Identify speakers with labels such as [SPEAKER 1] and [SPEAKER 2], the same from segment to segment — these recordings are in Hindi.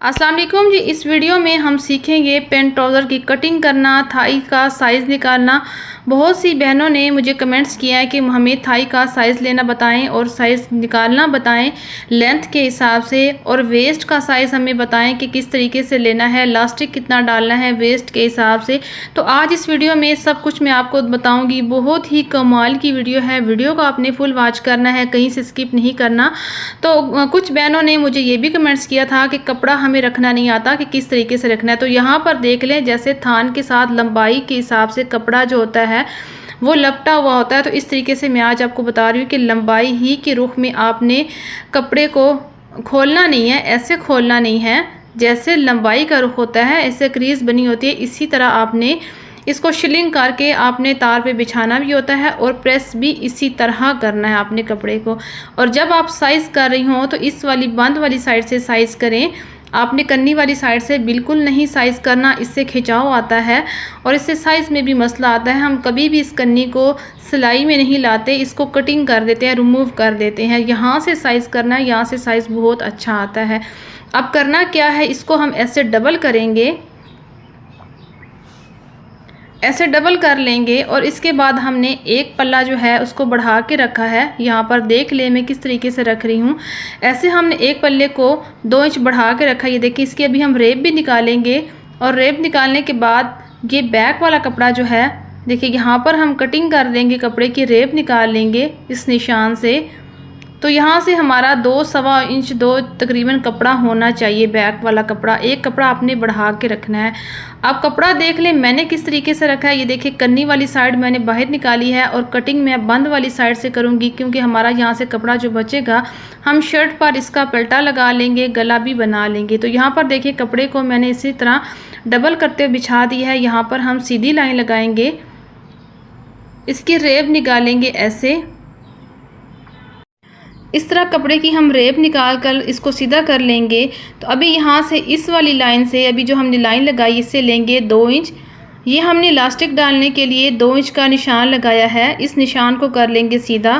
[SPEAKER 1] अस्सलाम वालेकुम जी। इस वीडियो में हम सीखेंगे पेंट ट्राउज़र की कटिंग करना, थाई का साइज़ निकालना। बहुत सी बहनों ने मुझे कमेंट्स किया है कि हमें थाई का साइज़ लेना बताएं और साइज़ निकालना बताएं लेंथ के हिसाब से, और वेस्ट का साइज़ हमें बताएं कि किस तरीके से लेना है, इलास्टिक कितना डालना है वेस्ट के हिसाब से। तो आज इस वीडियो में सब कुछ मैं आपको बताऊँगी। बहुत ही कमाल की वीडियो है, वीडियो को आपने फुल वॉच करना है, कहीं से स्किप नहीं करना। तो कुछ बहनों ने मुझे ये भी कमेंट्स किया था कि कपड़ा हमें रखना नहीं आता कि किस तरीके से रखना है। तो यहाँ पर देख लें, जैसे थान के साथ लंबाई के हिसाब से कपड़ा जो होता है वो लपटा हुआ होता है। तो इस तरीके से मैं आज आपको बता रही हूँ कि लंबाई ही के रुख में आपने कपड़े को खोलना नहीं है, ऐसे खोलना नहीं है। जैसे लंबाई का रुख होता है, ऐसे क्रीज बनी होती है, इसी तरह आपने इसको शिलिंग करके आपने तार पे बिछाना भी होता है और प्रेस भी इसी तरह करना है आपने कपड़े को। और जब आप साइज़ कर रही हो तो इस वाली बंद वाली साइड से साइज़ करें, आपने कन्नी वाली साइड से बिल्कुल नहीं साइज़ करना, इससे खिंचाव आता है और इससे साइज़ में भी मसला आता है। हम कभी भी इस कन्नी को सिलाई में नहीं लाते, इसको कटिंग कर देते हैं, रिमूव कर देते हैं। यहाँ से साइज़ करना है, यहाँ से साइज़ बहुत अच्छा आता है। अब करना क्या है, इसको हम ऐसे डबल करेंगे, ऐसे डबल कर लेंगे और इसके बाद हमने एक पल्ला जो है उसको बढ़ा के रखा है। यहाँ पर देख ले मैं किस तरीके से रख रही हूँ। ऐसे हमने एक पल्ले को 2 इंच बढ़ा के रखा है। ये देखिए, इसकी अभी हम रेप भी निकालेंगे और रेप निकालने के बाद ये बैक वाला कपड़ा जो है, देखिए यहाँ पर हम कटिंग कर देंगे, कपड़े की रेप निकाल लेंगे इस निशान से। तो यहाँ से हमारा 2 सवा इंच 2 तकरीबन कपड़ा होना चाहिए, बैक वाला कपड़ा। एक कपड़ा आपने बढ़ा के रखना है। अब कपड़ा देख लें मैंने किस तरीके से रखा है। ये देखिए, कन्नी वाली साइड मैंने बाहर निकाली है और कटिंग मैं बंद वाली साइड से करूँगी, क्योंकि हमारा यहाँ से कपड़ा जो बचेगा हम शर्ट पर इसका पलटा लगा लेंगे, गला भी बना लेंगे। तो यहाँ पर देखिए, कपड़े को मैंने इसी तरह डबल करते हुए बिछा दी है। यहाँ पर हम सीधी लाइन लगाएंगे, इसकी रेब निकालेंगे ऐसे। इस तरह कपड़े की हम रेप निकाल कर इसको सीधा कर लेंगे। तो अभी यहाँ से इस वाली लाइन से, अभी जो हमने लाइन लगाई, इससे लेंगे 2 इंच। ये हमने इलास्टिक डालने के लिए 2 इंच का निशान लगाया है, इस निशान को कर लेंगे सीधा।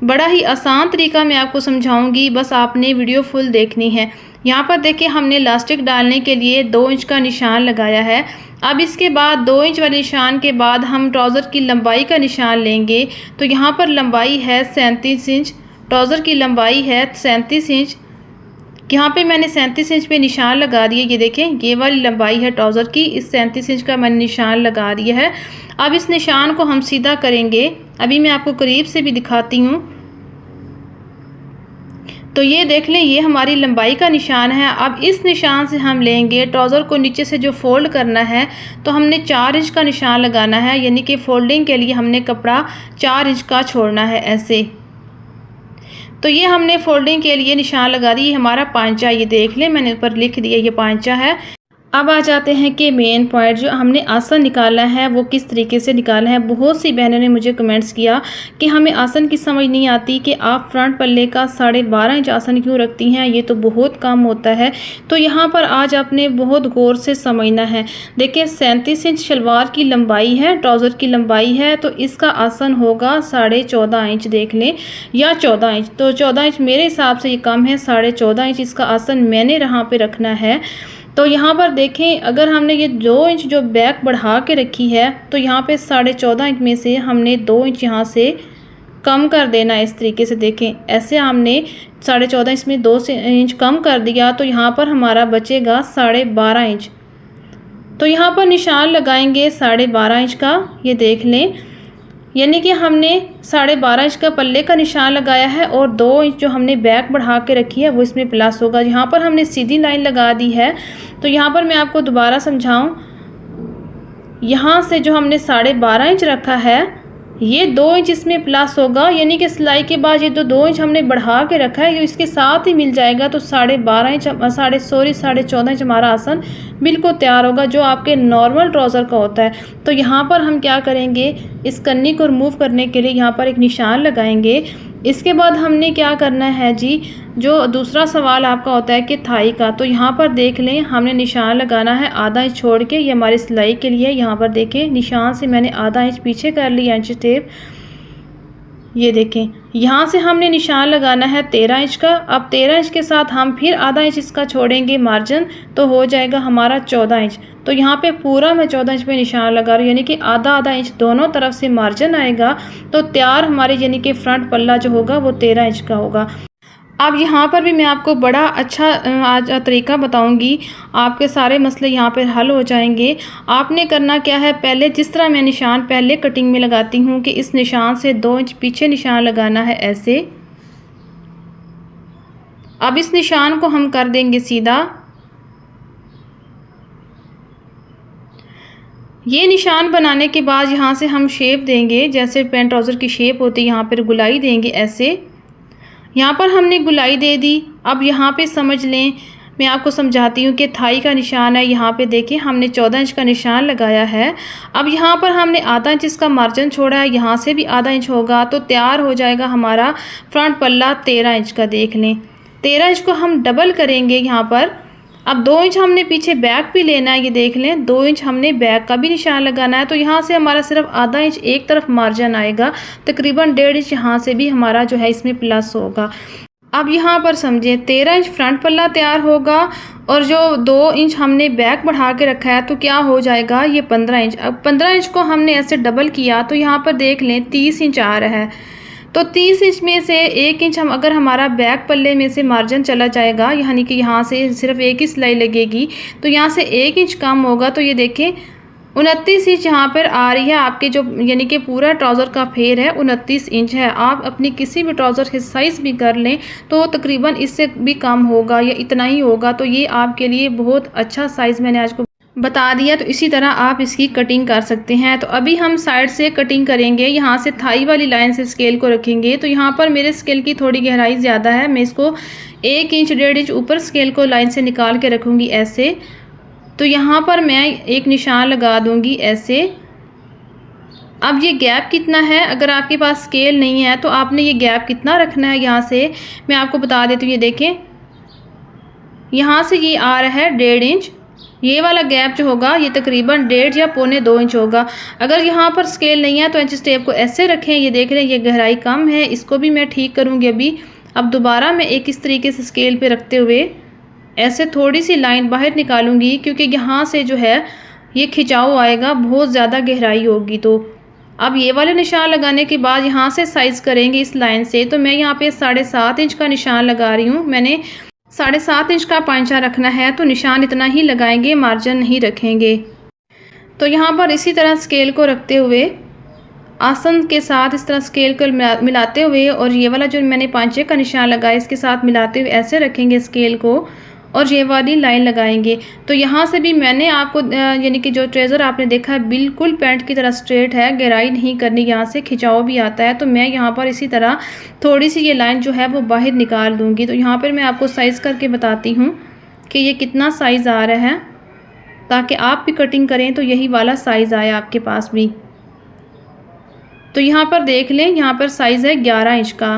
[SPEAKER 1] बड़ा ही आसान तरीका मैं आपको समझाऊंगी, बस आपने वीडियो फुल देखनी है। यहाँ पर देखिए, हमने इलास्टिक डालने के लिए 2 इंच का निशान लगाया है। अब इसके बाद 2 इंच वाले निशान के बाद हम ट्राउज़र की लंबाई का निशान लेंगे। तो यहाँ पर लंबाई है 37 इंच, ट्राउज़र की लंबाई है 37 इंच। यहाँ पे मैंने 37 इंच पे निशान लगा दिए। ये देखें, ये वाली लंबाई है ट्राउज़र की, इस 37 इंच का मैंने निशान लगा दिया है। अब इस निशान को हम सीधा करेंगे। अभी मैं आपको करीब से भी दिखाती हूँ। तो ये देख लें, ये हमारी लंबाई का निशान है। अब इस निशान से हम लेंगे, ट्राउज़र को नीचे से जो फोल्ड करना है तो हमने 4 इंच का निशान लगाना है, यानी कि फोल्डिंग के लिए हमने कपड़ा 4 इंच का छोड़ना है ऐसे। तो ये हमने फोल्डिंग के लिए निशान लगा दी। हमारा पांचा, ये देख लें मैंने ऊपर लिख दिया, ये पांचा है। अब आ जाते हैं कि मेन पॉइंट, जो हमने आसन निकाला है वो किस तरीके से निकालना है। बहुत सी बहनों ने मुझे कमेंट्स किया कि हमें आसन की समझ नहीं आती कि आप फ्रंट पल्ले का 12.5 इंच आसन क्यों रखती हैं, ये तो बहुत कम होता है। तो यहाँ पर आज आपने बहुत गौर से समझना है। देखिए, 37 इंच शलवार की लंबाई है, ट्राउज़र की लंबाई है, तो इसका आसन होगा 14.5 इंच, देख लें, या 14 इंच। तो 14 इंच मेरे हिसाब से ये कम है, 14.5 इंच इसका आसन मैंने यहाँ पर रखना है। तो यहाँ पर देखें, अगर हमने ये 2 इंच जो बैक बढ़ा के रखी है, तो यहाँ पे 14.5 इंच में से हमने 2 इंच यहाँ से कम कर देना है। इस तरीके से देखें, ऐसे हमने 14.5 इंच में 2 इंच कम कर दिया, तो यहाँ पर हमारा बचेगा 12.5 इंच। तो यहाँ पर निशान लगाएंगे 12.5 इंच का, ये देख लें, यानी कि हमने 12.5 इंच का पल्ले का निशान लगाया है और 2 इंच जो हमने बैक बढ़ा के रखी है वो इसमें प्लस होगा। यहाँ पर हमने सीधी लाइन लगा दी है। तो यहाँ पर मैं आपको दोबारा समझाऊं, यहाँ से जो हमने 12.5 इंच रखा है, ये 2 इंच इसमें प्लस होगा, यानी कि सिलाई के बाद ये 2 इंच हमने बढ़ा के रखा है, ये इसके साथ ही मिल जाएगा। तो 12.5 इंच 14.5 इंच हमारा आसन बिल्कुल तैयार होगा, जो आपके नॉर्मल ट्राउज़र का होता है। तो यहाँ पर हम क्या करेंगे, इस कन्नी को रिमूव करने के लिए यहाँ पर एक निशान लगाएंगे। इसके बाद हमने क्या करना है जी, जो दूसरा सवाल आपका होता है कि थाई का, तो यहाँ पर देख लें, हमने निशान लगाना है आधा इंच छोड़ के, ये हमारी सिलाई के लिए। यहाँ पर देखें, निशान से मैंने आधा इंच पीछे कर लिया इंच टेप, ये देखें, यहाँ से हमने निशान लगाना है 13 इंच का। अब 13 इंच के साथ हम फिर आधा इंच इसका छोड़ेंगे मार्जिन, तो हो जाएगा हमारा 14 इंच। तो यहाँ पे पूरा मैं 14 इंच पे निशान लगा रही हूँ, यानी कि आधा आधा इंच दोनों तरफ से मार्जिन आएगा। तो तैयार हमारे यानी कि फ्रंट पल्ला जो होगा वो 13 इंच का होगा। अब यहाँ पर भी मैं आपको बड़ा अच्छा आज तरीका बताऊंगी, आपके सारे मसले यहाँ पर हल हो जाएंगे। आपने करना क्या है, पहले जिस तरह मैं निशान पहले कटिंग में लगाती हूँ कि इस निशान से 2 इंच पीछे निशान लगाना है ऐसे। अब इस निशान को हम कर देंगे सीधा। ये निशान बनाने के बाद यहाँ से हम शेप देंगे, जैसे पैंट ट्राउज़र की शेप होती है, यहाँ पर गुलाई देंगे ऐसे। यहाँ पर हमने गुलाई दे दी। अब यहाँ पे समझ लें, मैं आपको समझाती हूँ कि थाई का निशान है। यहाँ पे देखें हमने 14 इंच का निशान लगाया है। अब यहाँ पर हमने आधा इंच इसका मार्जिन छोड़ा है, यहाँ से भी आधा इंच होगा, तो तैयार हो जाएगा हमारा फ्रंट पल्ला 13 इंच का। देख लें 13 इंच को हम डबल करेंगे यहाँ पर। अब 2 इंच हमने पीछे बैक भी लेना है, ये देख लें 2 इंच हमने बैक का भी निशान लगाना है। तो यहाँ से हमारा सिर्फ आधा इंच एक तरफ मार्जिन आएगा, तकरीबन 1.5 इंच यहाँ से भी हमारा जो है इसमें प्लस होगा। अब यहाँ पर समझें 13 इंच फ्रंट पल्ला तैयार होगा और जो 2 इंच हमने बैक बढ़ा के रखा है तो क्या हो जाएगा ये 15 इंच। अब 15 इंच को हमने ऐसे डबल किया तो यहाँ पर देख लें 30 इंच आ रहा है। तो 30 इंच में से 1 इंच हम अगर हमारा बैक पल्ले में से मार्जिन चला जाएगा, यानी कि यहाँ से सिर्फ एक ही सिलाई लगेगी, तो यहाँ से 1 इंच कम होगा। तो ये देखें 29 इंच यहाँ पर आ रही है आपके जो यानी कि पूरा ट्राउज़र का फेर है 29 इंच है। आप अपनी किसी भी ट्राउज़र की साइज़ भी कर लें तो तकरीबन इससे भी कम होगा या इतना ही होगा। तो ये आपके लिए बहुत अच्छा साइज़ मैंने आज को बता दिया। तो इसी तरह आप इसकी कटिंग कर सकते हैं। तो अभी हम साइड से कटिंग करेंगे। यहाँ से थाई वाली लाइन से स्केल को रखेंगे। तो यहाँ पर मेरे स्केल की थोड़ी गहराई ज़्यादा है, मैं इसको 1 इंच 1.5 इंच ऊपर स्केल को लाइन से निकाल के रखूँगी ऐसे। तो यहाँ पर मैं एक निशान लगा दूँगी ऐसे। अब ये गैप कितना है, अगर आपके पास स्केल नहीं है तो आपने ये गैप कितना रखना है, यहाँ से मैं आपको बता देती हूँ। ये देखें यहाँ से ये आ रहा है 1.5 इंच। ये वाला गैप जो होगा ये तकरीबन 1.5 या पौने 2 इंच होगा। अगर यहाँ पर स्केल नहीं है तो इंच टेप को ऐसे रखें। ये देख रहे हैं ये गहराई कम है, इसको भी मैं ठीक करूँगी अभी। अब दोबारा मैं एक इस तरीके से स्केल पे रखते हुए ऐसे थोड़ी सी लाइन बाहर निकालूंगी, क्योंकि यहाँ से जो है ये खिंचाव आएगा, बहुत ज़्यादा गहराई होगी। तो अब ये वाले निशान लगाने के बाद यहाँ से साइज़ करेंगे इस लाइन से। तो मैं यहाँ पे 7.5 इंच का निशान लगा रही हूँ। मैंने 7.5 इंच का पांचा रखना है तो निशान इतना ही लगाएंगे, मार्जिन नहीं रखेंगे। तो यहाँ पर इसी तरह स्केल को रखते हुए आसन के साथ इस तरह स्केल को मिलाते हुए और ये वाला जो मैंने पांचे का निशान लगाया इसके साथ मिलाते हुए ऐसे रखेंगे स्केल को और ये वाली लाइन लगाएंगे। तो यहाँ से भी मैंने आपको यानी कि जो ट्रेज़र आपने देखा है बिल्कुल पैंट की तरह स्ट्रेट है, गहराई नहीं करनी, यहाँ से खिंचाव भी आता है। तो मैं यहाँ पर इसी तरह थोड़ी सी ये लाइन जो है वो बाहर निकाल दूँगी। तो यहाँ पर मैं आपको साइज़ करके बताती हूँ कि ये कितना साइज़ आ रहा है, ताकि आप भी कटिंग करें तो यही वाला साइज़ आए आपके पास भी। तो यहाँ पर देख लें, यहाँ पर साइज़ है 11 इंच का।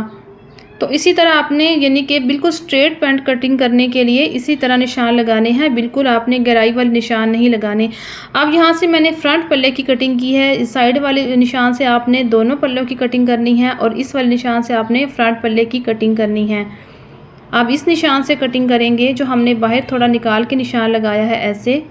[SPEAKER 1] तो इसी तरह आपने यानी कि बिल्कुल स्ट्रेट पैंट कटिंग करने के लिए इसी तरह निशान लगाने हैं, बिल्कुल आपने गहराई वाले निशान नहीं लगाने। अब यहाँ से मैंने फ्रंट पल्ले की कटिंग की है, इस साइड वाले निशान से आपने दोनों पल्लों की कटिंग करनी है और इस वाले निशान से आपने फ्रंट पल्ले की कटिंग करनी है। अब इस निशान से कटिंग करेंगे जो हमने बाहर थोड़ा निकाल के निशान लगाया है ऐसे।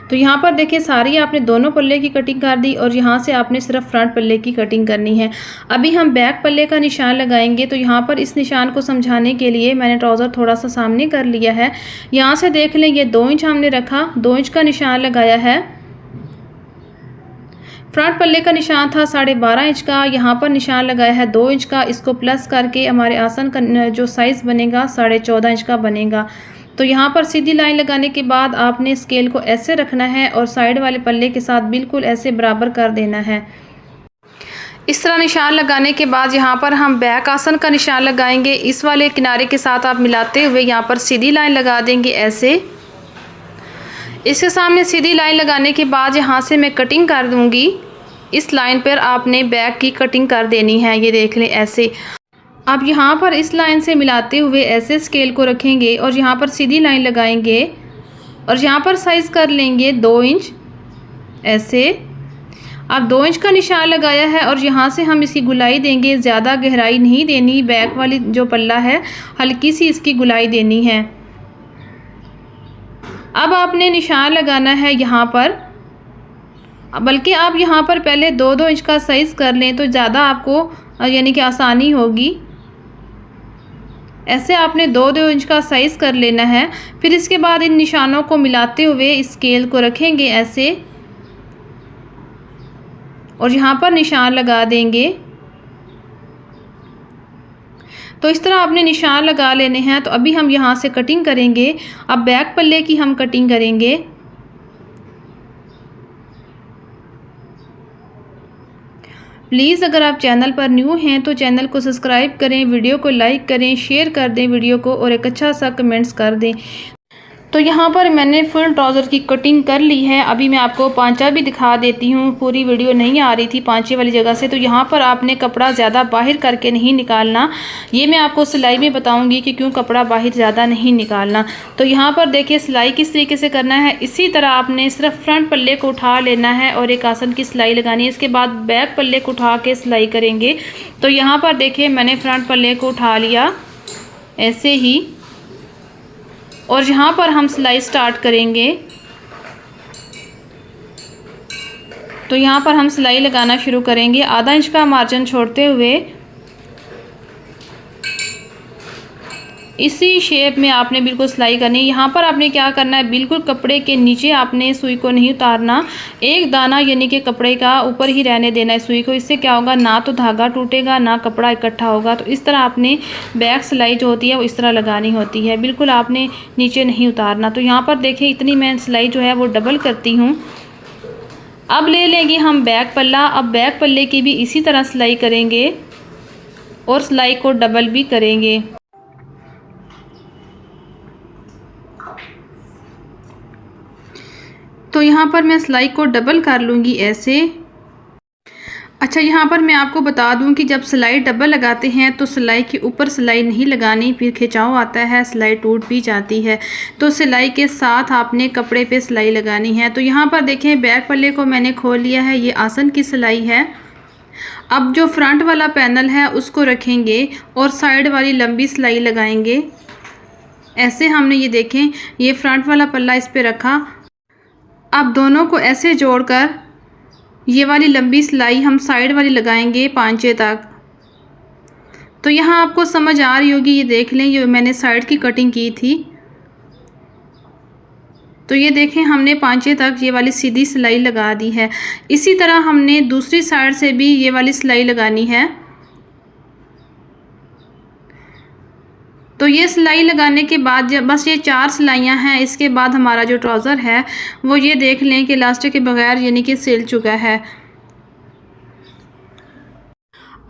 [SPEAKER 1] तो यहाँ पर देखिए सारी आपने दोनों पल्ले की कटिंग कर दी और यहाँ से आपने सिर्फ फ्रंट पल्ले की कटिंग करनी है। अभी हम बैक पल्ले का निशान लगाएंगे। तो यहाँ पर इस निशान को समझाने के लिए मैंने ट्राउज़र थोड़ा सा सामने कर लिया है। यहाँ से देख लें ये 2 इंच हमने रखा, 2 इंच का निशान लगाया है। फ्रंट पल्ले का निशान था 12.5 इंच का, यहाँ पर निशान लगाया है 2 इंच का। इसको प्लस करके हमारे आसन का जो साइज़ बनेगा 14.5 इंच का बनेगा। तो यहाँ पर सीधी लाइन लगाने के बाद आपने स्केल को ऐसे रखना है और साइड वाले पल्ले के साथ बिल्कुल ऐसे बराबर कर देना है। इस तरह निशान लगाने के बाद यहाँ पर हम बैक आसन का निशान लगाएंगे। इस वाले किनारे के साथ आप मिलाते हुए यहाँ पर सीधी लाइन लगा देंगे ऐसे। इसके सामने सीधी लाइन लगाने के बाद यहाँ से मैं कटिंग कर दूँगी। इस लाइन पर आपने बैक की कटिंग कर देनी है, ये देख लें ऐसे। अब यहाँ पर इस लाइन से मिलाते हुए ऐसे स्केल को रखेंगे और यहाँ पर सीधी लाइन लगाएंगे और यहाँ पर साइज़ कर लेंगे 2 इंच ऐसे। अब 2 इंच का निशान लगाया है और यहाँ से हम इसकी गुलाई देंगे, ज़्यादा गहराई नहीं देनी। बैक वाली जो पल्ला है हल्की सी इसकी गुलाई देनी है। अब आपने निशान लगाना है यहाँ पर, बल्कि आप यहाँ पर पहले 2-2 इंच का साइज़ कर लें तो ज़्यादा आपको यानी कि आसानी होगी। ऐसे आपने 2-2 इंच का साइज़ कर लेना है। फिर इसके बाद इन निशानों को मिलाते हुए स्केल को रखेंगे ऐसे और यहाँ पर निशान लगा देंगे। तो इस तरह आपने निशान लगा लेने हैं। तो अभी हम यहाँ से कटिंग करेंगे। अब बैक पल्ले की हम कटिंग करेंगे। प्लीज़ अगर आप चैनल पर न्यू हैं तो चैनल को सब्सक्राइब करें, वीडियो को लाइक करें, शेयर कर दें वीडियो को और एक अच्छा सा कमेंट्स कर दें। तो यहाँ पर मैंने फुल ट्राउज़र की कटिंग कर ली है। अभी मैं आपको पांचा भी दिखा देती हूँ, पूरी वीडियो नहीं आ रही थी पांचे वाली जगह से। तो यहाँ पर आपने कपड़ा ज़्यादा बाहर करके नहीं निकालना। ये मैं आपको सिलाई में बताऊँगी कि क्यों कपड़ा बाहर ज़्यादा नहीं निकालना। तो यहाँ पर देखिए सिलाई किस तरीके से करना है। इसी तरह आपने सिर्फ फ्रंट पल्ले को उठा लेना है और एक आसन की सिलाई लगानी है। इसके बाद बैक पल्ले को उठा के सिलाई करेंगे। तो यहाँ पर देखिए मैंने फ्रंट पल्ले को उठा लिया ऐसे ही और यहाँ पर हम सिलाई स्टार्ट करेंगे। तो यहाँ पर हम सिलाई लगाना शुरू करेंगे आधा इंच का मार्जिन छोड़ते हुए। इसी शेप में आपने बिल्कुल सिलाई करनी है। यहाँ पर आपने क्या करना है, बिल्कुल कपड़े के नीचे आपने सुई को नहीं उतारना। एक दाना यानी कि कपड़े का ऊपर ही रहने देना है सुई को। इससे क्या होगा, ना तो धागा टूटेगा ना कपड़ा इकट्ठा होगा। तो इस तरह आपने बैक सिलाई जो होती है वो इस तरह लगानी होती है, बिल्कुल आपने नीचे नहीं उतारना। तो यहाँ पर देखिए इतनी मैं सिलाई जो है वो डबल करती हूँ। अब ले लेंगे हम बैक पल्ला। अब बैक पल्ले की भी इसी तरह सिलाई करेंगे और सिलाई को डबल भी करेंगे। तो यहाँ पर मैं सिलाई को डबल कर लूँगी ऐसे। अच्छा, यहाँ पर मैं आपको बता दूँ कि जब सिलाई डबल लगाते हैं तो सिलाई के ऊपर सिलाई नहीं लगानी, फिर खिंचाव आता है, सिलाई टूट भी जाती है। तो सिलाई के साथ आपने कपड़े पे सिलाई लगानी है। तो यहाँ पर देखें बैक पल्ले को मैंने खोल लिया है, ये आसन की सिलाई है। अब जो फ्रंट वाला पैनल है उसको रखेंगे और साइड वाली लंबी सिलाई लगाएंगे ऐसे। हमने ये देखें ये फ्रंट वाला पल्ला इस पर रखा। अब दोनों को ऐसे जोड़कर ये वाली लंबी सिलाई हम साइड वाली लगाएंगे पांचे तक। तो यहाँ आपको समझ आ रही होगी, ये देख लें ये मैंने साइड की कटिंग की थी। तो ये देखें हमने पांचे तक ये वाली सीधी सिलाई लगा दी है। इसी तरह हमने दूसरी साइड से भी ये वाली सिलाई लगानी है। तो ये सिलाई लगाने के बाद जब बस ये 4 सिलाइयाँ हैं, इसके बाद हमारा जो ट्राउज़र है वो ये देख लें कि इलास्टिक के बगैर यानी कि सिल चुका है।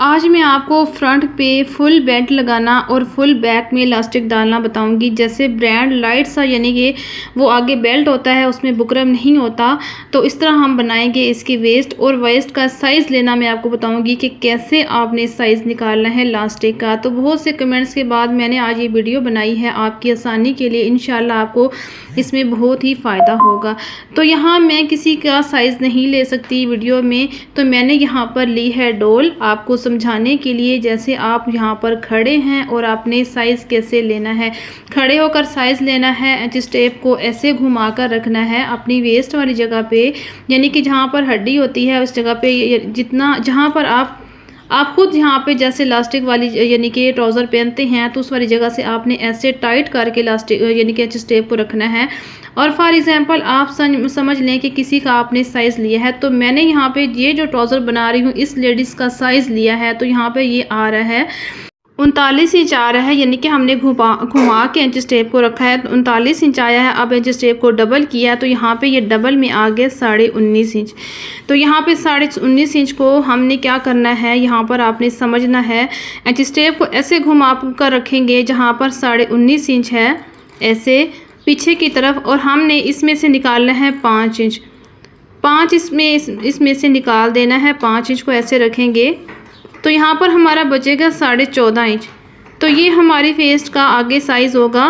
[SPEAKER 1] आज मैं आपको फ्रंट पे फुल बेल्ट लगाना और फुल बैक में इलास्टिक डालना बताऊंगी। जैसे ब्रांड लाइट सा यानी कि वो आगे बेल्ट होता है उसमें बुकरम नहीं होता, तो इस तरह हम बनाएंगे इसकी वेस्ट। और वेस्ट का साइज़ लेना मैं आपको बताऊंगी कि कैसे आपने साइज़ निकालना है इलास्टिक का। तो बहुत से कमेंट्स के बाद मैंने आज ये वीडियो बनाई है आपकी आसानी के लिए। इंशाल्लाह आपको इसमें बहुत ही फ़ायदा होगा। तो यहाँ मैं किसी का साइज़ नहीं ले सकती वीडियो में, तो मैंने यहाँ पर ली है डोल आपको समझाने के लिए। जैसे आप यहाँ पर खड़े हैं और आपने साइज़ कैसे लेना है, खड़े होकर साइज़ लेना है। एच स्टेप को ऐसे घुमाकर रखना है अपनी वेस्ट वाली जगह पे, यानी कि जहाँ पर हड्डी होती है उस जगह पे, जितना जहाँ पर आप खुद यहाँ पे जैसे इलास्टिक वाली यानी कि ट्राउज़र पहनते हैं तो उस वाली जगह से आपने ऐसे टाइट करके इलास्टिक यानी कि एच स्टेप को रखना है। और फॉर एग्जांपल आप समझ लें कि किसी का आपने साइज़ लिया है, तो मैंने यहाँ पे ये जो ट्राउज़र बना रही हूँ इस लेडीज़ का साइज़ लिया है। तो यहाँ पे ये आ रहा है 39 इंच आ रहा है, यानी कि हमने घुमा के एच स्टेप को रखा है तो 39 इंच आया है। अब एच स्टेप को डबल किया तो यहाँ पे ये डबल में आ गया 19.5 इंच। तो यहाँ पे 19.5 इंच को हमने क्या करना है, यहाँ पर आपने समझना है एच स्टेप को ऐसे घुमा कर रखेंगे जहाँ पर 19.5 इंच है ऐसे पीछे की तरफ, और हमने इसमें से निकालना है 5 इंच। 5 इसमें से निकाल देना है, 5 इंच को ऐसे रखेंगे तो यहाँ पर हमारा बचेगा 14.5 इंच। तो ये हमारी वेस्ट का आगे साइज़ होगा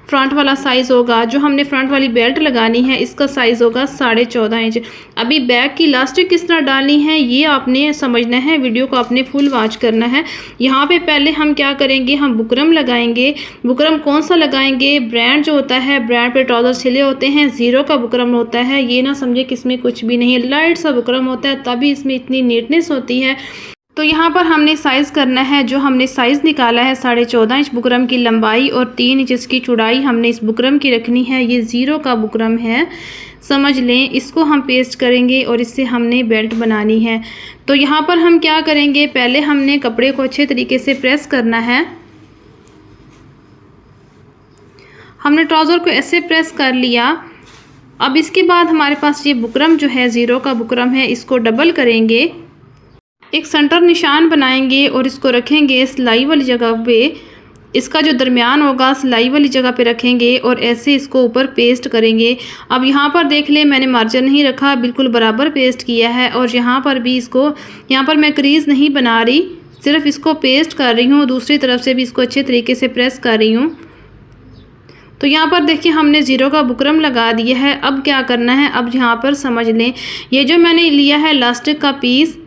[SPEAKER 1] फ्रंट वाला साइज़ होगा, जो हमने फ्रंट वाली बेल्ट लगानी है इसका साइज़ होगा 14.5 इंच। अभी बैक की इलास्टिक किस तरह डालनी है ये आपने समझना है, वीडियो को आपने फुल वॉच करना है। यहाँ पे पहले हम क्या करेंगे, हम बुकरम लगाएंगे। बुकरम कौन सा लगाएंगे, ब्रांड जो होता है, ब्रांड पे ट्राउज़र सिले होते हैं, ज़ीरो का बुकरम होता है। ये ना समझे कि इसमें कुछ भी नहीं है, लाइट सा बुकरम होता है, तभी इसमें इतनी नीटनेस होती है। तो यहाँ पर हमने साइज़ करना है, जो हमने साइज़ निकाला है 14.5 इंच बुकरम की लंबाई और 3 इंच इसकी चौड़ाई हमने इस बुकरम की रखनी है। ये ज़ीरो का बुकरम है, समझ लें। इसको हम पेस्ट करेंगे और इससे हमने बेल्ट बनानी है। तो यहाँ पर हम क्या करेंगे, पहले हमने कपड़े को अच्छे तरीके से प्रेस करना है। हमने ट्राउज़र को ऐसे प्रेस कर लिया। अब इसके बाद हमारे पास ये बुकरम जो है ज़ीरो का बुकरम है, इसको डबल करेंगे, एक सेंटर निशान बनाएंगे और इसको रखेंगे सिलाई वाली जगह पे। इसका जो दरमियान होगा सिलाई वाली जगह पे रखेंगे और ऐसे इसको ऊपर पेस्ट करेंगे। अब यहाँ पर देख लें, मैंने मार्जिन नहीं रखा, बिल्कुल बराबर पेस्ट किया है। और यहाँ पर भी इसको, यहाँ पर मैं क्रीज़ नहीं बना रही, सिर्फ इसको पेस्ट कर रही हूँ। दूसरी तरफ से भी इसको अच्छे तरीके से प्रेस कर रही हूँ। तो यहाँ पर देखिए हमने ज़ीरो का बुकरम लगा दिया है। अब क्या करना है, अब यहाँ पर समझ लें, ये जो मैंने लिया है इलास्टिक का पीस,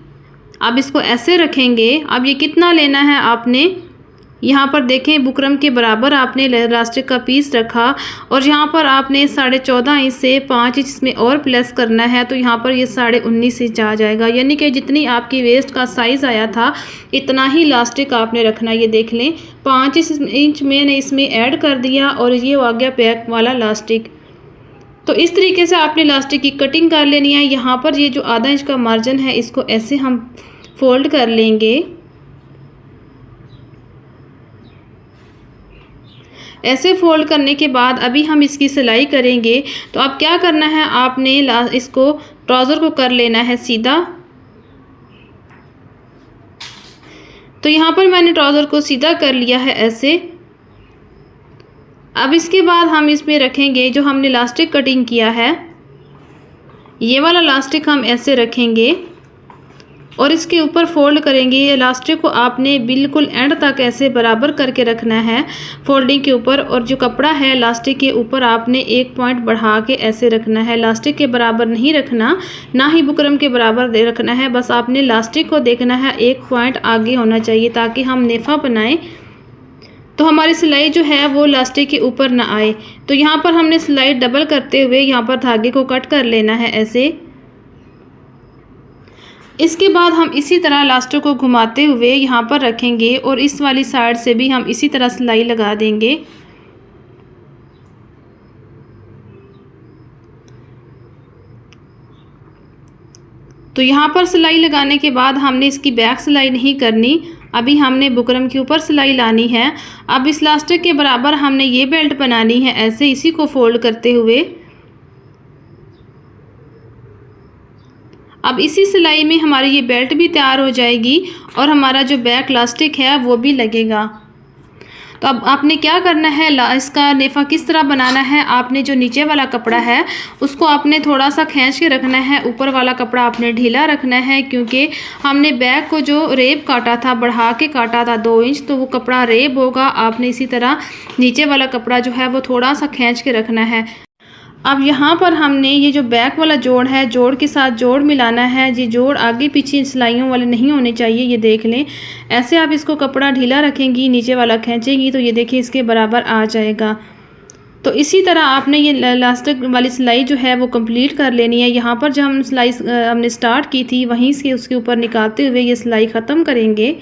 [SPEAKER 1] अब इसको ऐसे रखेंगे। अब ये कितना लेना है आपने, यहाँ पर देखें बुकरम के बराबर आपने इलास्टिक का पीस रखा और यहाँ पर आपने 14.5 इंच से 5 इंच इसमें और प्लस करना है। तो यहाँ पर ये 19.5 इंच आ जाएगा, यानी कि जितनी आपकी वेस्ट का साइज़ आया था इतना ही इलास्टिक आपने रखना। ये देख लें 5 इंच मैंने इसमें ऐड कर दिया और ये आ गया बैक वाला इलास्टिक। तो इस तरीके से आपने इलास्टिक की कटिंग कर लेनी है। यहाँ पर ये जो आधा इंच का मार्जिन है इसको ऐसे हम फोल्ड कर लेंगे। ऐसे फोल्ड करने के बाद अभी हम इसकी सिलाई करेंगे। तो अब क्या करना है, आपने इसको ट्राउज़र को कर लेना है सीधा। तो यहाँ पर मैंने ट्राउज़र को सीधा कर लिया है ऐसे। अब इसके बाद हम इसमें रखेंगे जो हमने इलास्टिक कटिंग किया है, ये वाला इलास्टिक हम ऐसे रखेंगे और इसके ऊपर फोल्ड करेंगे। ये इलास्टिक को आपने बिल्कुल एंड तक ऐसे बराबर करके रखना है फोल्डिंग के ऊपर, और जो कपड़ा है इलास्टिक के ऊपर आपने एक पॉइंट बढ़ा के ऐसे रखना है। इलास्टिक के बराबर नहीं रखना, ना ही बुकरम के बराबर रखना है, बस आपने इलास्टिक को देखना है, एक पॉइंट आगे होना चाहिए ताकि हम नेफा बनाएं तो हमारी सिलाई जो है वो इलास्टिक के ऊपर ना आए। तो यहाँ पर हमने सिलाई डबल करते हुए यहाँ पर धागे को कट कर लेना है ऐसे। इसके बाद हम इसी तरह इलास्टिक को घुमाते हुए यहाँ पर रखेंगे और इस वाली साइड से भी हम इसी तरह सिलाई लगा देंगे। तो यहाँ पर सिलाई लगाने के बाद हमने इसकी बैक सिलाई नहीं करनी, अभी हमने बुकरम के ऊपर सिलाई लानी है। अब इस इलास्टिक के बराबर हमने ये बेल्ट बनानी है ऐसे, इसी को फोल्ड करते हुए। अब इसी सिलाई में हमारी ये बेल्ट भी तैयार हो जाएगी और हमारा जो बैक इलास्टिक है वो भी लगेगा। तो अब आपने क्या करना है, इसका नेफा किस तरह बनाना है, आपने जो नीचे वाला कपड़ा है उसको आपने थोड़ा सा खींच के रखना है, ऊपर वाला कपड़ा आपने ढीला रखना है, क्योंकि हमने बैक को जो रेब काटा था, बढ़ा के काटा था 2 इंच, तो वो कपड़ा रेब होगा। आपने इसी तरह नीचे वाला कपड़ा जो है वो थोड़ा सा खींच के रखना है। अब यहाँ पर हमने ये जो बैक वाला जोड़ है, जोड़ के साथ जोड़ मिलाना है। ये जोड़ आगे पीछे सिलाइयों वाले नहीं होने चाहिए, ये देख लें। ऐसे आप इसको कपड़ा ढीला रखेंगी, नीचे वाला खींचेंगी तो ये देखिए इसके बराबर आ जाएगा। तो इसी तरह आपने ये इलास्टिक वाली सिलाई जो है वो कंप्लीट कर लेनी है। यहाँ पर जब हम सिलाई हमने स्टार्ट की थी वहीं से उसके ऊपर निकालते हुए ये सिलाई ख़त्म करेंगे।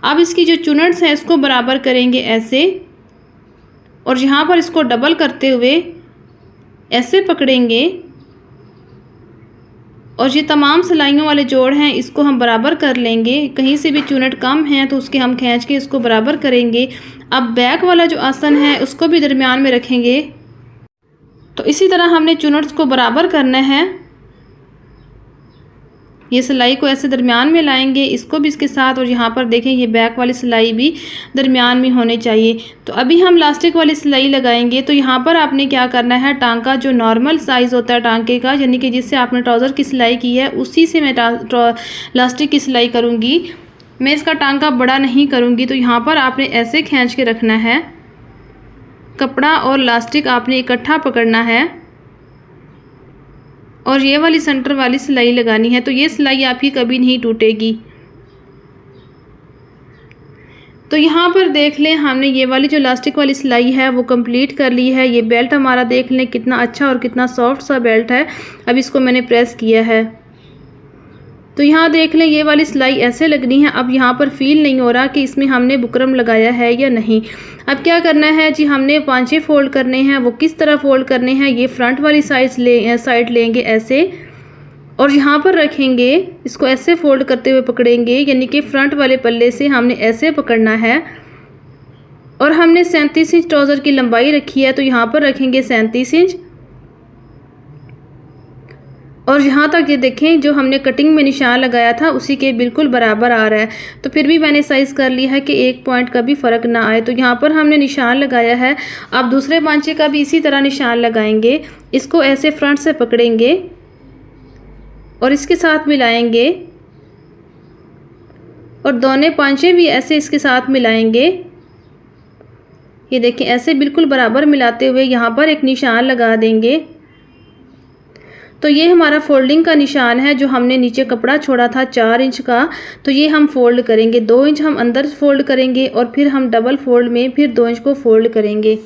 [SPEAKER 1] अब इसकी जो चुनट्स हैं इसको बराबर करेंगे ऐसे, और यहाँ पर इसको डबल करते हुए ऐसे पकड़ेंगे और ये तमाम सिलाइयों वाले जोड़ हैं इसको हम बराबर कर लेंगे। कहीं से भी चुनट कम है तो उसके हम खींच के इसको बराबर करेंगे। अब बैक वाला जो आसन है उसको भी दरमियान में रखेंगे। तो इसी तरह हमने चुनट्स को बराबर करना है। ये सिलाई को ऐसे दरमियान में लाएंगे, इसको भी इसके साथ, और यहाँ पर देखें ये बैक वाली सिलाई भी दरमियान में होनी चाहिए। तो अभी हम इलास्टिक वाली सिलाई लगाएंगे। तो यहाँ पर आपने क्या करना है, टांका जो नॉर्मल साइज़ होता है टांके का, यानी कि जिससे आपने ट्राउज़र की सिलाई की है उसी से मैं इलास्टिक की सिलाई करूँगी। मैं इसका टांका बड़ा नहीं करूँगी। तो यहाँ पर आपने ऐसे खींच के रखना है कपड़ा और इलास्टिक आपने इकट्ठा पकड़ना है और ये वाली सेंटर वाली सिलाई लगानी है। तो ये सिलाई आपकी कभी नहीं टूटेगी। तो यहाँ पर देख लें, हमने ये वाली जो इलास्टिक वाली सिलाई है वो कंप्लीट कर ली है। ये बेल्ट हमारा देख लें कितना अच्छा और कितना सॉफ्ट सा बेल्ट है। अब इसको मैंने प्रेस किया है। तो यहाँ देख लें ये वाली सिलाई ऐसे लगनी है। अब यहाँ पर फील नहीं हो रहा कि इसमें हमने बुकरम लगाया है या नहीं। अब क्या करना है जी, हमने पांचे फोल्ड करने हैं। वो किस तरह फोल्ड करने हैं, ये फ्रंट वाली साइड लेंगे ऐसे और यहाँ पर रखेंगे, इसको ऐसे फोल्ड करते हुए पकड़ेंगे, यानी कि फ्रंट वाले पल्ले से हमने ऐसे पकड़ना है। और हमने 37 इंच ट्राउज़र की लंबाई रखी है, तो यहाँ पर रखेंगे 37 इंच। और यहाँ तक ये देखें जो हमने कटिंग में निशान लगाया था उसी के बिल्कुल बराबर आ रहा है। तो फिर भी मैंने साइज़ कर लिया है कि एक पॉइंट का भी फ़र्क ना आए। तो यहाँ पर हमने निशान लगाया है। अब दूसरे पांचे का भी इसी तरह निशान लगाएंगे। इसको ऐसे फ्रंट से पकड़ेंगे और इसके साथ मिलाएंगे और दोनों पांचे भी ऐसे इसके साथ मिलाएंगे। ये देखिए ऐसे बिल्कुल बराबर मिलाते हुए यहाँ पर एक निशान लगा देंगे। तो ये हमारा फोल्डिंग का निशान है जो हमने नीचे कपड़ा छोड़ा था 4 इंच का। तो ये हम फोल्ड करेंगे, 2 इंच हम अंदर फोल्ड करेंगे और फिर हम डबल फोल्ड में फिर 2 इंच को फोल्ड करेंगे।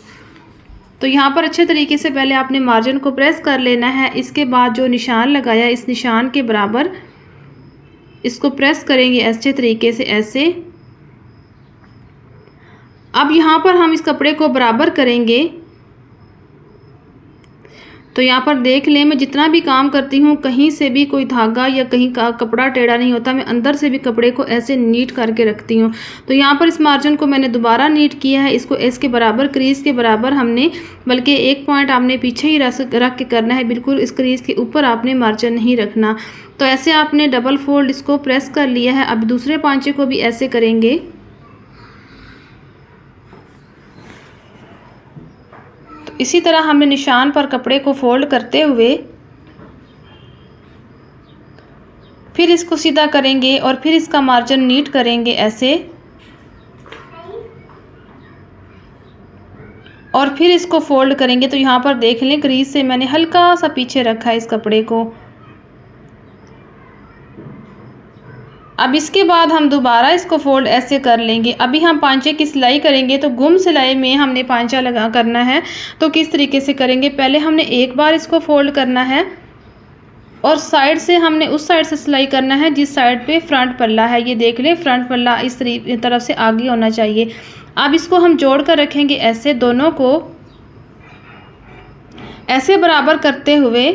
[SPEAKER 1] तो यहाँ पर अच्छे तरीके से पहले आपने मार्जिन को प्रेस कर लेना है। इसके बाद जो निशान लगाया इस निशान के बराबर इसको प्रेस करेंगे अच्छे तरीके से ऐसे। अब यहाँ पर हम इस कपड़े को बराबर करेंगे। तो यहाँ पर देख लें, मैं जितना भी काम करती हूँ कहीं से भी कोई धागा या कहीं का कपड़ा टेढ़ा नहीं होता। मैं अंदर से भी कपड़े को ऐसे नीट करके रखती हूँ। तो यहाँ पर इस मार्जिन को मैंने दोबारा नीट किया है। इसको इसके बराबर क्रीज के बराबर हमने, बल्कि एक पॉइंट आपने पीछे ही रख के करना है, बिल्कुल इस क्रीज के ऊपर आपने मार्जिन नहीं रखना। तो ऐसे आपने डबल फोल्ड इसको प्रेस कर लिया है। अब दूसरे पांचे को भी ऐसे करेंगे। इसी तरह हमने निशान पर कपड़े को फोल्ड करते हुए फिर इसको सीधा करेंगे और फिर इसका मार्जिन नीट करेंगे ऐसे और फिर इसको फोल्ड करेंगे। तो यहाँ पर देख लें क्रीज से मैंने हल्का सा पीछे रखा है इस कपड़े को। अब इसके बाद हम दोबारा इसको फोल्ड ऐसे कर लेंगे। अभी हम पांचे की सिलाई करेंगे, तो गुम सिलाई में हमने पांचा लगा करना है। तो किस तरीके से करेंगे, पहले हमने एक बार इसको फोल्ड करना है और साइड से हमने उस साइड से सिलाई करना है जिस साइड पे फ्रंट पल्ला है। ये देख लें फ्रंट पल्ला इस तरफ से आगे होना चाहिए। अब इसको हम जोड़ कर रखेंगे ऐसे, दोनों को ऐसे बराबर करते हुए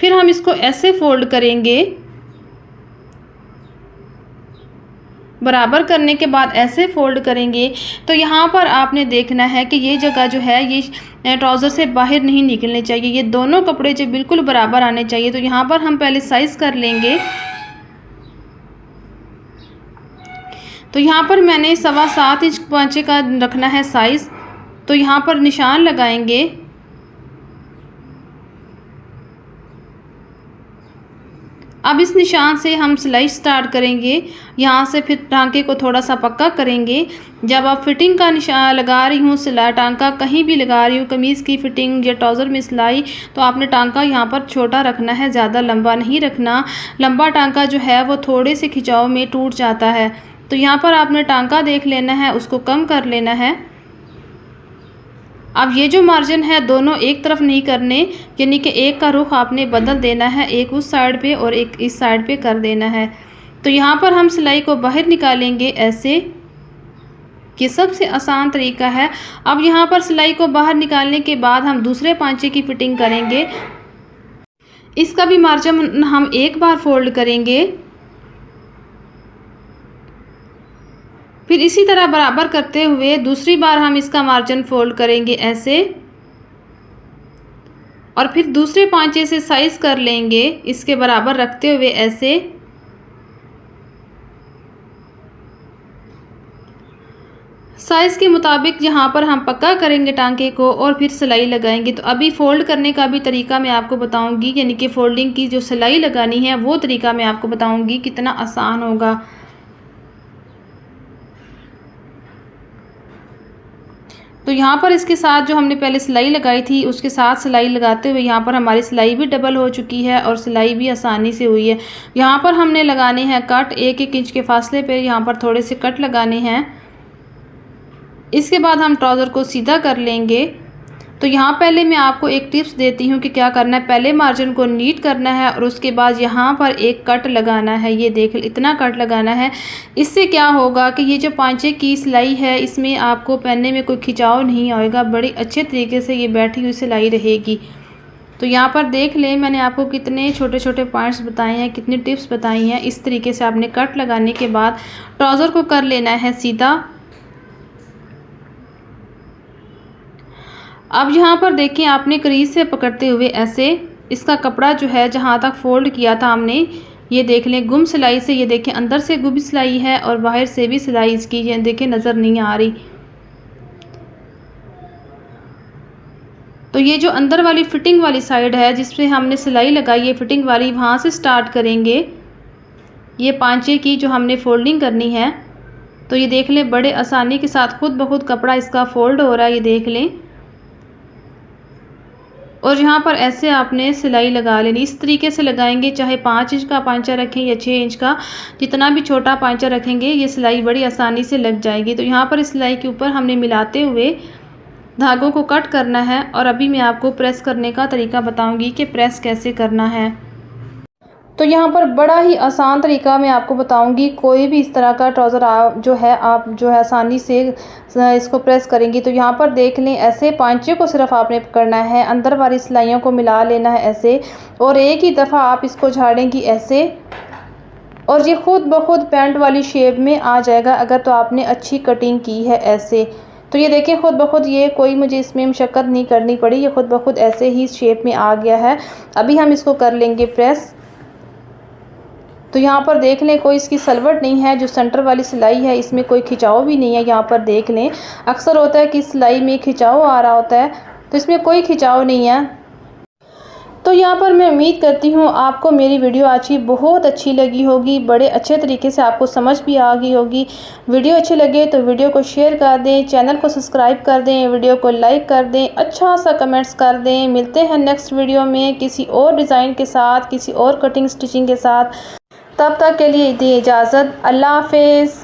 [SPEAKER 1] फिर हम इसको ऐसे फोल्ड करेंगे। बराबर करने के बाद ऐसे फोल्ड करेंगे। तो यहाँ पर आपने देखना है कि ये जगह जो है ये ट्राउज़र से बाहर नहीं निकलने चाहिए। ये दोनों कपड़े जो बिल्कुल बराबर आने चाहिए। तो यहाँ पर हम पहले साइज़ कर लेंगे। तो यहाँ पर मैंने 7.25 इंच पांचे का रखना है साइज़। तो यहाँ पर निशान लगाएंगे। अब इस निशान से हम सिलाई स्टार्ट करेंगे। यहाँ से फिर टांके को थोड़ा सा पक्का करेंगे। जब आप फिटिंग का निशान लगा रही हूँ, सिलाई टांका कहीं भी लगा रही हूँ, कमीज़ की फिटिंग या ट्राउज़र में सिलाई, तो आपने टांका यहाँ पर छोटा रखना है, ज़्यादा लंबा नहीं रखना। लंबा टांका जो है वो थोड़े से खिंचाव में टूट जाता है। तो यहाँ पर आपने टांका देख लेना है, उसको कम कर लेना है। अब ये जो मार्जिन है दोनों एक तरफ नहीं करने, यानी कि एक का रुख आपने बदल देना है, एक उस साइड पे और एक इस साइड पे कर देना है। तो यहाँ पर हम सिलाई को बाहर निकालेंगे ऐसे। ये सबसे आसान तरीका है। अब यहाँ पर सिलाई को बाहर निकालने के बाद हम दूसरे पांचे की फिटिंग करेंगे। इसका भी मार्जिन हम एक बार फोल्ड करेंगे, फिर इसी तरह बराबर करते हुए दूसरी बार हम इसका मार्जिन फोल्ड करेंगे ऐसे और फिर दूसरे पांचे से साइज कर लेंगे इसके बराबर रखते हुए ऐसे। साइज़ के मुताबिक यहाँ पर हम पक्का करेंगे टांके को और फिर सिलाई लगाएंगे। तो अभी फ़ोल्ड करने का भी तरीका मैं आपको बताऊंगी, यानी कि फ़ोल्डिंग की जो सिलाई लगानी है वो तरीका मैं आपको बताऊंगी कितना आसान होगा। तो यहाँ पर इसके साथ जो हमने पहले सिलाई लगाई थी उसके साथ सिलाई लगाते हुए यहाँ पर हमारी सिलाई भी डबल हो चुकी है और सिलाई भी आसानी से हुई है। यहाँ पर हमने लगाने हैं कट, 1-1 इंच के फासले पे यहाँ पर थोड़े से कट लगाने हैं। इसके बाद हम ट्राउज़र को सीधा कर लेंगे। तो यहाँ पहले मैं आपको एक टिप्स देती हूँ कि क्या करना है। पहले मार्जिन को नीट करना है और उसके बाद यहाँ पर एक कट लगाना है। ये देख इतना कट लगाना है। इससे क्या होगा कि ये जो पांचे की सिलाई है इसमें आपको पहनने में कोई खिंचाव नहीं आएगा, बड़ी अच्छे तरीके से ये बैठी हुई सिलाई रहेगी। तो यहाँ पर देख लें मैंने आपको कितने छोटे छोटे पॉइंट्स बताए हैं, कितनी टिप्स बताई हैं। इस तरीके से आपने कट लगाने के बाद ट्राउज़र को कर लेना है सीधा। अब यहाँ पर देखिए आपने क्रीज से पकड़ते हुए ऐसे इसका कपड़ा जो है जहाँ तक फोल्ड किया था हमने, ये देख लें गुम सिलाई से, ये देखें अंदर से गुम सिलाई है और बाहर से भी सिलाई इसकी ये देखें नज़र नहीं आ रही। तो ये जो अंदर वाली फिटिंग वाली साइड है जिसपे हमने सिलाई लगाई है फिटिंग वाली, वहाँ से स्टार्ट करेंगे ये पांचे की जो हमने फोल्डिंग करनी है। तो ये देख लें बड़े आसानी के साथ खुद ब खुद कपड़ा इसका फोल्ड हो रहा है, ये देख लें। और यहाँ पर ऐसे आपने सिलाई लगा लेनी। इस तरीके से लगाएंगे, चाहे 5 इंच का पांचा रखें या 6 इंच का, जितना भी छोटा पांचा रखेंगे ये सिलाई बड़ी आसानी से लग जाएगी। तो यहाँ पर इस सिलाई के ऊपर हमने मिलाते हुए धागों को कट करना है। और अभी मैं आपको प्रेस करने का तरीका बताऊँगी कि प्रेस कैसे करना है। तो यहाँ पर बड़ा ही आसान तरीका मैं आपको बताऊंगी। कोई भी इस तरह का ट्राउज़र जो है आप जो है आसानी से इसको प्रेस करेंगी। तो यहाँ पर देख लें ऐसे पांचे को सिर्फ आपने पकड़ना है, अंदर वाली सिलाइयों को मिला लेना है ऐसे, और एक ही दफ़ा आप इसको झाड़ेंगी ऐसे, और ये खुद ब खुद पैंट वाली शेप में आ जाएगा अगर तो आपने अच्छी कटिंग की है ऐसे। तो ये देखें खुद ब खुद, ये कोई मुझे इसमें मशक्क़त नहीं करनी पड़ी, ये खुद ब खुद ऐसे ही शेप में आ गया है। अभी हम इसको कर लेंगे प्रेस। तो यहाँ पर देख लें कोई इसकी सलवट नहीं है, जो सेंटर वाली सिलाई है इसमें कोई खिंचाव भी नहीं है। यहाँ पर देख लें अक्सर होता है कि सिलाई में खिंचाव आ रहा होता है, तो इसमें कोई खिंचाव नहीं है। तो यहाँ पर मैं उम्मीद करती हूँ आपको मेरी वीडियो आज की बहुत अच्छी लगी होगी, बड़े अच्छे तरीके से आपको समझ भी आ गई होगी। वीडियो अच्छी लगे तो वीडियो को शेयर कर दें, चैनल को सब्सक्राइब कर दें, वीडियो को लाइक कर दें, अच्छा सा कमेंट्स कर दें। मिलते हैं नेक्स्ट वीडियो में किसी और डिज़ाइन के साथ, किसी और कटिंग स्टिचिंग के साथ। तब तक के लिए दी इजाज़त। अल्लाह हाफ़िज़।